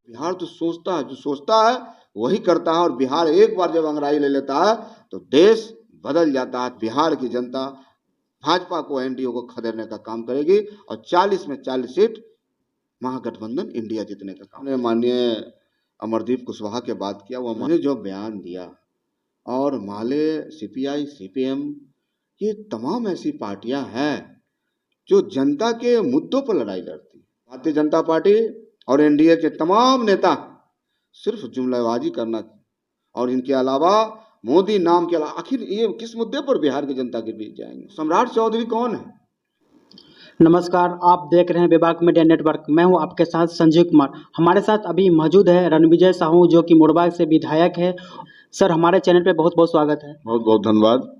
बिहार तो सोचता है, जो सोचता है वही करता है। और बिहार एक बार जब अंगड़ाई ले लेता है तो देश बदल जाता है। बिहार की जनता भाजपा को, एनडीए को खदेड़ने का काम करेगी और 40 में 40 सीट महागठबंधन इंडिया जीतने का काम। माननीय अमरदीप कुशवाहा के बात किया, वो मैंने जो बयान दिया, और माले, सीपीआई, सीपीएम, ये तमाम ऐसी पार्टियां हैं जो जनता के मुद्दों पर लड़ाई लड़ती। भारतीय जनता पार्टी और एनडीए के तमाम नेता सिर्फ जुमलाबाजी करना, और इनके अलावा मोदी नाम के अलावा आखिर ये किस मुद्दे पर बिहार की जनता के बीच जाएंगे? सम्राट चौधरी कौन है? नमस्कार, आप देख रहे हैं विभाग मीडिया नेटवर्क। मैं हूं आपके साथ संजीव कुमार। हमारे साथ अभी मौजूद है रणविजय साहू, जो कि मुड़बाग से विधायक है। सर, हमारे चैनल पे बहुत बहुत स्वागत है। बहुत बहुत धन्यवाद।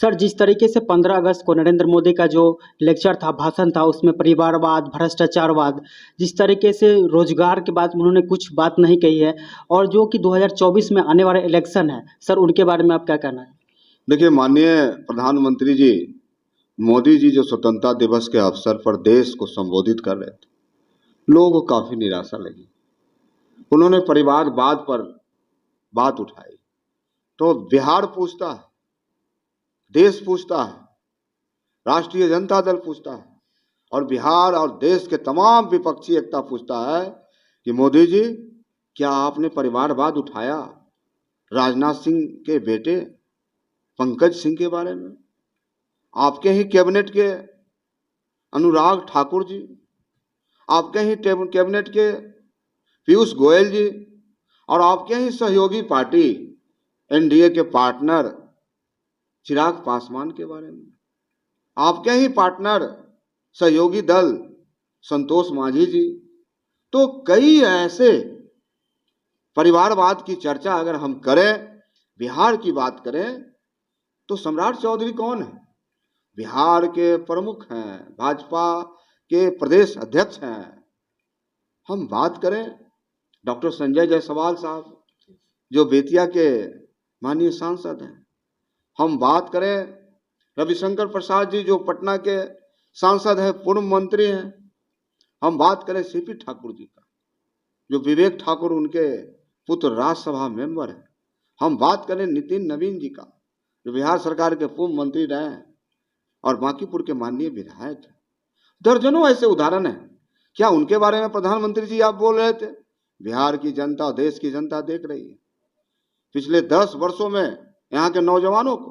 सर, जिस तरीके से 15 अगस्त को नरेंद्र मोदी का जो लेक्चर था, भाषण था, उसमें परिवारवाद, भ्रष्टाचारवाद, जिस तरीके से रोजगार के बाद उन्होंने कुछ बात नहीं कही है, और जो कि 2024 में आने वाले इलेक्शन है, सर उनके बारे में आप क्या कहना है? देखिए, माननीय प्रधानमंत्री जी मोदी जी जो स्वतंत्रता दिवस के अवसर पर देश को संबोधित कर रहे थे, लोगों को काफी निराशा लगी। उन्होंने परिवारवाद पर बात उठाई। तो बिहार पूछता है, देश पूछता है, राष्ट्रीय जनता दल पूछता है, और बिहार और देश के तमाम विपक्षी एकता पूछता है कि मोदी जी, क्या आपने परिवारवाद उठाया राजनाथ सिंह के बेटे पंकज सिंह के बारे में? आपके ही कैबिनेट के अनुराग ठाकुर जी, आपके ही कैबिनेट के पीयूष गोयल जी, और आपके ही सहयोगी पार्टी एनडीए के पार्टनर चिराग पासवान के बारे में, आपके ही पार्टनर सहयोगी दल संतोष मांझी जी। तो कई ऐसे परिवारवाद की चर्चा अगर हम करें, बिहार की बात करें, तो सम्राट चौधरी कौन है? बिहार के प्रमुख हैं, भाजपा के प्रदेश अध्यक्ष हैं। हम बात करें डॉक्टर संजय जायसवाल साहब, जो बेतिया के माननीय सांसद हैं। हम बात करें रविशंकर प्रसाद जी, जो पटना के सांसद हैं, पूर्व मंत्री हैं। हम बात करें सीपी ठाकुर जी का, जो विवेक ठाकुर उनके पुत्र राज्यसभा मेंबर हैं। हम बात करें नितिन नवीन जी का, जो बिहार सरकार के पूर्व मंत्री रहे हैं और बांकीपुर के माननीय विधायक हैं। दर्जनों ऐसे उदाहरण हैं। क्या उनके बारे में प्रधानमंत्री जी आप बोल रहे थे? बिहार की जनता और देश की जनता देख रही है। पिछले 10 वर्षों में यहाँ के नौजवानों को,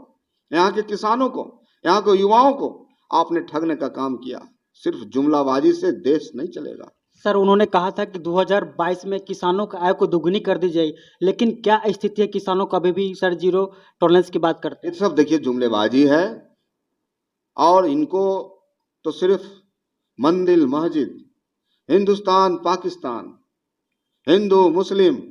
यहाँ के किसानों को, यहाँ के युवाओं को आपने ठगने का काम किया। सिर्फ जुमलाबाजी से देश नहीं चलेगा। सर, उन्होंने कहा था कि 2022 में किसानों का आय को दुगनी कर दी जाए, लेकिन क्या स्थिति है? किसानों का अभी भी सर जीरो टॉलरेंस की बात करते हैं। ये सब देखिए जुमलेबाजी है, और इनको तो सिर्फ मंदिर मस्जिद, हिंदुस्तान पाकिस्तान, हिंदू मुस्लिम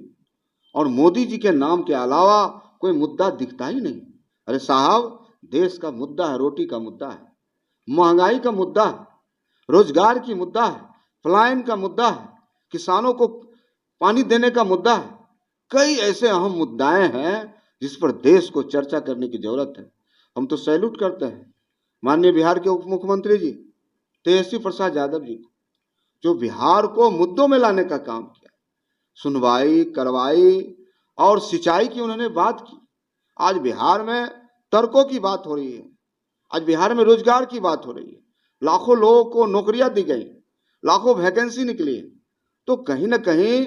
और मोदी जी के नाम के अलावा कोई मुद्दा दिखता ही नहीं। अरे साहब, देश का मुद्दा है, रोटी का मुद्दा है, महंगाई का मुद्दा है, रोजगार की मुद्दा है, पलायन का मुद्दा है, किसानों को पानी देने का मुद्दा है। कई ऐसे अहम मुद्दाएं हैं जिस पर देश को चर्चा करने की जरूरत है। हम तो सैल्यूट करते हैं माननीय बिहार के उप मुख्यमंत्री जी तेजस्वी प्रसाद यादव जी को, जो बिहार को मुद्दों में लाने का काम किया। सुनवाई करवाई और सिंचाई की उन्होंने बात की। आज बिहार में तर्कों की बात हो रही है, आज बिहार में रोजगार की बात हो रही है। लाखों लोगों को नौकरियां दी गई, लाखों वैकेंसी निकली है। तो कहीं ना कहीं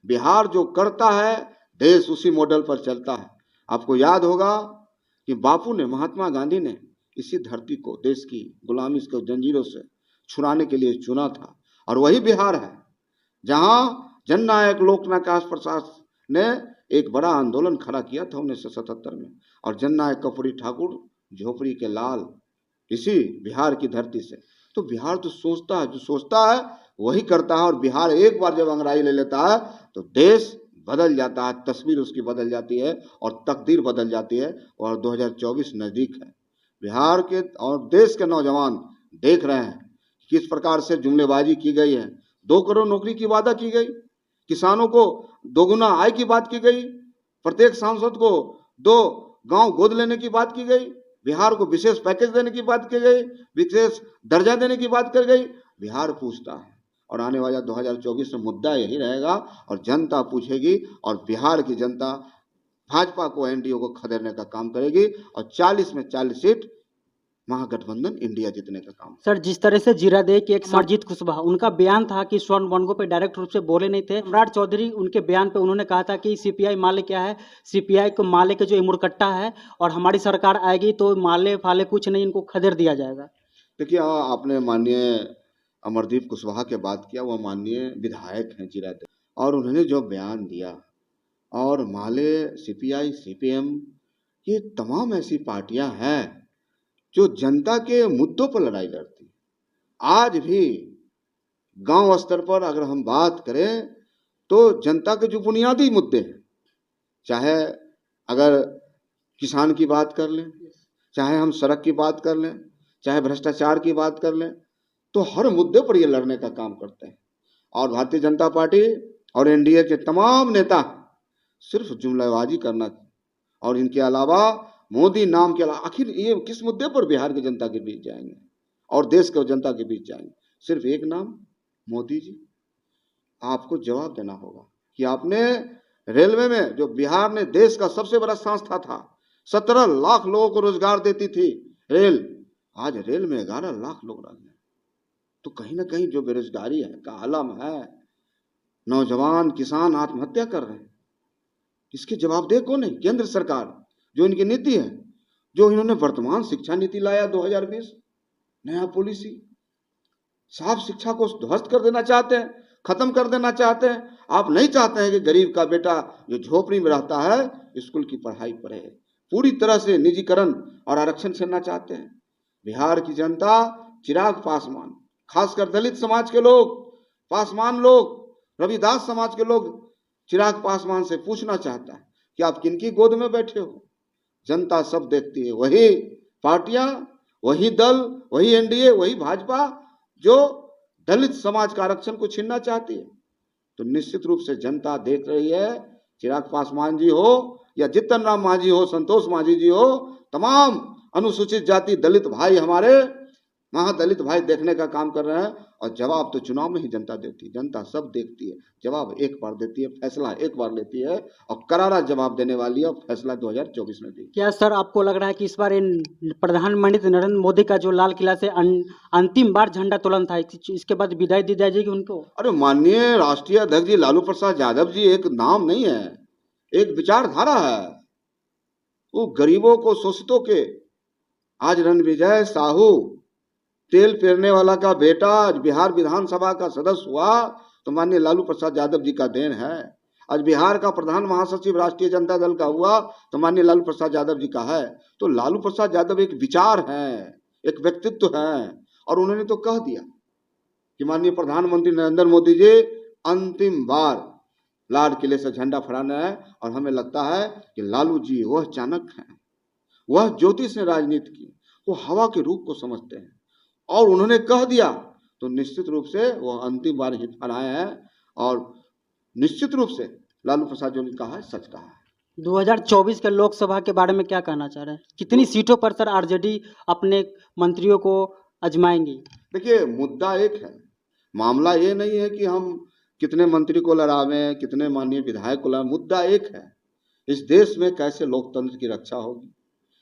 बिहार जो करता है, देश उसी मॉडल पर चलता है। आपको याद होगा कि बापू ने, महात्मा गांधी ने इसी धरती को देश की गुलामी को जंजीरों से छुड़ाने के लिए चुना था, और वही बिहार है जहां जननायक लोकनायक प्रसाद ने एक बड़ा आंदोलन खड़ा किया था 1977 में, और जननायक कर्पूरी ठाकुर झोपड़ी के लाल इसी बिहार की धरती से। तो बिहार तो सोचता है, जो सोचता है वही करता है। और बिहार एक बार जब अंगड़ाई ले लेता है तो देश बदल जाता है, तस्वीर उसकी बदल जाती है और तकदीर बदल जाती है। और 2024 नजदीक है। बिहार के और देश के नौजवान देख रहे हैं किस प्रकार से जुमलेबाजी की गई है। 2 करोड़ नौकरी की वादा की गई, किसानों को दोगुना आय की बात की गई, प्रत्येक सांसद को 2 गांव गोद लेने की बात की गई, बिहार को विशेष पैकेज देने की बात की गई, विशेष दर्जा देने की बात की गई। बिहार पूछता है और आने वाला 2024 में मुद्दा यही रहेगा और जनता पूछेगी और बिहार की जनता भाजपा को, एनडीए को खदेड़ने का काम करेगी और 40 में 40 सीट महागठबंधन इंडिया जीतने का काम। सर, जिस तरह से जीरादेई के एक सरजीत कुशवाहा, उनका बयान था कि स्वर्ण बॉन्डों पे डायरेक्ट रूप से बोले नहीं थे। सम्राट चौधरी उनके बयान पे उन्होंने कहा था कि सीपीआई माले क्या है, सीपीआई को माले के जो इमुरकट्टा है और हमारी सरकार आएगी तो माले फाले कुछ नहीं, इनको खदेड़ दिया जाएगा। देखिए, आपने माननीय अमरदीप कुशवाहा के बात किया, वो माननीय विधायक हैं जीरादेई, और उन्होंने जो बयान दिया, और माले, सीपीआई, सीपीएम, ये तमाम ऐसी पार्टियां हैं जो जनता के मुद्दों पर लड़ाई लड़ती। आज भी गांव स्तर पर अगर हम बात करें तो जनता के जो बुनियादी मुद्दे हैं, चाहे अगर किसान की बात कर लें, चाहे हम सड़क की बात कर लें, चाहे भ्रष्टाचार की बात कर लें, तो हर मुद्दे पर ये लड़ने का काम करते हैं। और भारतीय जनता पार्टी और एनडीए के तमाम नेता सिर्फ जुमलाबाजी करना, और इनके अलावा मोदी नाम के अलावा आखिर ये किस मुद्दे पर बिहार की जनता के बीच जाएंगे और देश के जनता के बीच जाएंगे? सिर्फ एक नाम, मोदी जी। आपको जवाब देना होगा कि आपने रेलवे में, जो बिहार ने देश का सबसे बड़ा संस्था था, 17 लाख लोगों को रोजगार देती थी रेल, आज रेल में 11 लाख लोग रह गए। तो कहीं ना कहीं जो बेरोजगारी है का आलम है, नौजवान किसान आत्महत्या कर रहे हैं, इसके जवाबदेह कौन है? केंद्र सरकार, जो इनकी नीति है, जो इन्होंने वर्तमान शिक्षा नीति लाया 2020, नया पॉलिसी, साफ शिक्षा को ध्वस्त कर देना चाहते हैं, खत्म कर देना चाहते हैं। आप नहीं चाहते हैं कि गरीब का बेटा जो झोपड़ी में रहता है स्कूल की पढ़ाई पढ़े। पूरी तरह से निजीकरण और आरक्षण छीनना चाहते हैं। बिहार की जनता चिराग पासवान, खासकर दलित समाज के लोग, पासवान लोग, रविदास समाज के लोग चिराग पासवान से पूछना चाहता है कि आप किनकी गोद में बैठे हो? जनता सब देखती है, वही पार्टियां, वही दल, वही एनडीए, वही भाजपा जो दलित समाज का आरक्षण को छीनना चाहती है। तो निश्चित रूप से जनता देख रही है, चिराग पासवान जी हो या जीतन राम मांझी हो, संतोष मांझी जी हो, तमाम अनुसूचित जाति दलित भाई, हमारे महादलित भाई देखने का काम कर रहे हैं। और जवाब तो चुनाव में ही जनता देती है, जनता सब देखती है, जवाब एक बार देती है, फैसला एक बार लेती है, और करारा जवाब देने वाली है। फैसला 2024 में दी। क्या सर आपको लग रहा है कि इस बार प्रधानमंत्री नरेंद्र मोदी का जो लाल किला से अंतिम बार झंडा तोलन था, इसके बाद विदाई दी जाएगी उनको? अरे माननीय राष्ट्रीय अध्यक्ष जी लालू प्रसाद यादव जी एक नाम नहीं है, एक विचारधारा है। वो गरीबों को, शोषितों के, आज रणविजय साहू, तेल पेरने वाला का बेटा आज बिहार विधानसभा का सदस्य हुआ, तो माननीय लालू प्रसाद यादव जी का देन है। आज बिहार का प्रधान महासचिव राष्ट्रीय जनता दल का हुआ, तो माननीय लालू प्रसाद यादव जी का है। तो लालू प्रसाद यादव एक विचार है, एक व्यक्तित्व है, और उन्होंने तो कह दिया कि माननीय प्रधानमंत्री नरेंद्र मोदी जी अंतिम बार लाल किले से झंडा फहराना है। और हमें लगता है कि लालू जी वह चाणक्य हैं, वह ज्योतिष ने राजनीति की, वो हवा के रूप को समझते हैं, और उन्होंने कह दिया तो निश्चित रूप से वो अंतिम बार ही फहराए हैं। और निश्चित रूप से लालू प्रसाद जो ने कहा है सच कहा है। 2024 के लोकसभा के बारे में क्या कहना चाह रहे हैं? कितनी सीटों पर सर आरजेडी अपने मंत्रियों को आजमाएंगी? देखिए, मुद्दा एक है, मामला ये नहीं है कि हम कितने मंत्री को लड़ावें, कितने माननीय विधायक को लड़ावें। मुद्दा एक है, इस देश में कैसे लोकतंत्र की रक्षा होगी,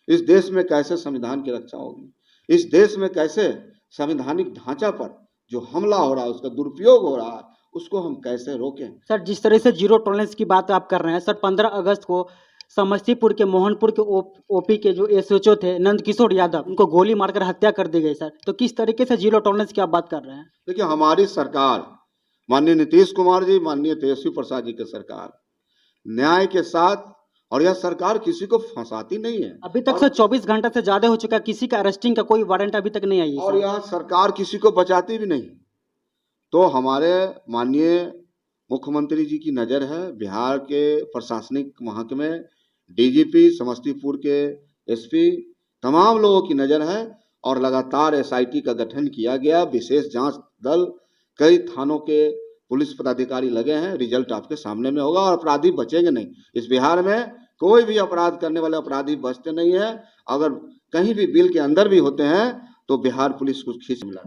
इस देश में कैसे संविधान की रक्षा होगी, इस देश में कैसे संवैधानिक ढांचा पर जो हमला हो रहा है, उसका दुरुपयोग हो रहा है, उसको हम कैसे रोकें। सर, जिस तरह से जीरो टॉलरेंस की बात आप कर रहे हैं, सर 15 अगस्त को समस्तीपुर के मोहनपुर के ओपी के जो एसएचओ थे नंद किशोर यादव, उनको गोली मारकर हत्या कर दी गई सर। तो किस तरीके से जीरो टॉलरेंस की आप बात कर रहे हैं? देखिए, हमारी सरकार, माननीय नीतीश कुमार जी, माननीय तेजस्वी प्रसाद जी की सरकार न्याय के साथ, और यह सरकार किसी को फंसाती नहीं है। अभी तक सर 24 घंटा से ज्यादा हो चुका है, किसी का अरेस्टिंग का कोई वारंट अभी तक नहीं आई है और यह सरकार किसी को बचाती भी नहीं। तो हमारे माननीय मुख्यमंत्री जी की नज़र है, बिहार के प्रशासनिक महकमे, डीजीपी, समस्तीपुर के एसपी, तमाम लोगों की नज़र है, और लगातार एसआईटी का गठन किया गया, विशेष जांच दल, कई थानों के पुलिस पदाधिकारी लगे हैं। रिजल्ट आपके सामने में होगा, और अपराधी बचेंगे नहीं। इस बिहार में कोई भी अपराध करने वाले अपराधी बचते नहीं है। अगर कहीं भी बिल के अंदर भी होते हैं तो बिहार पुलिस को खींच मिला।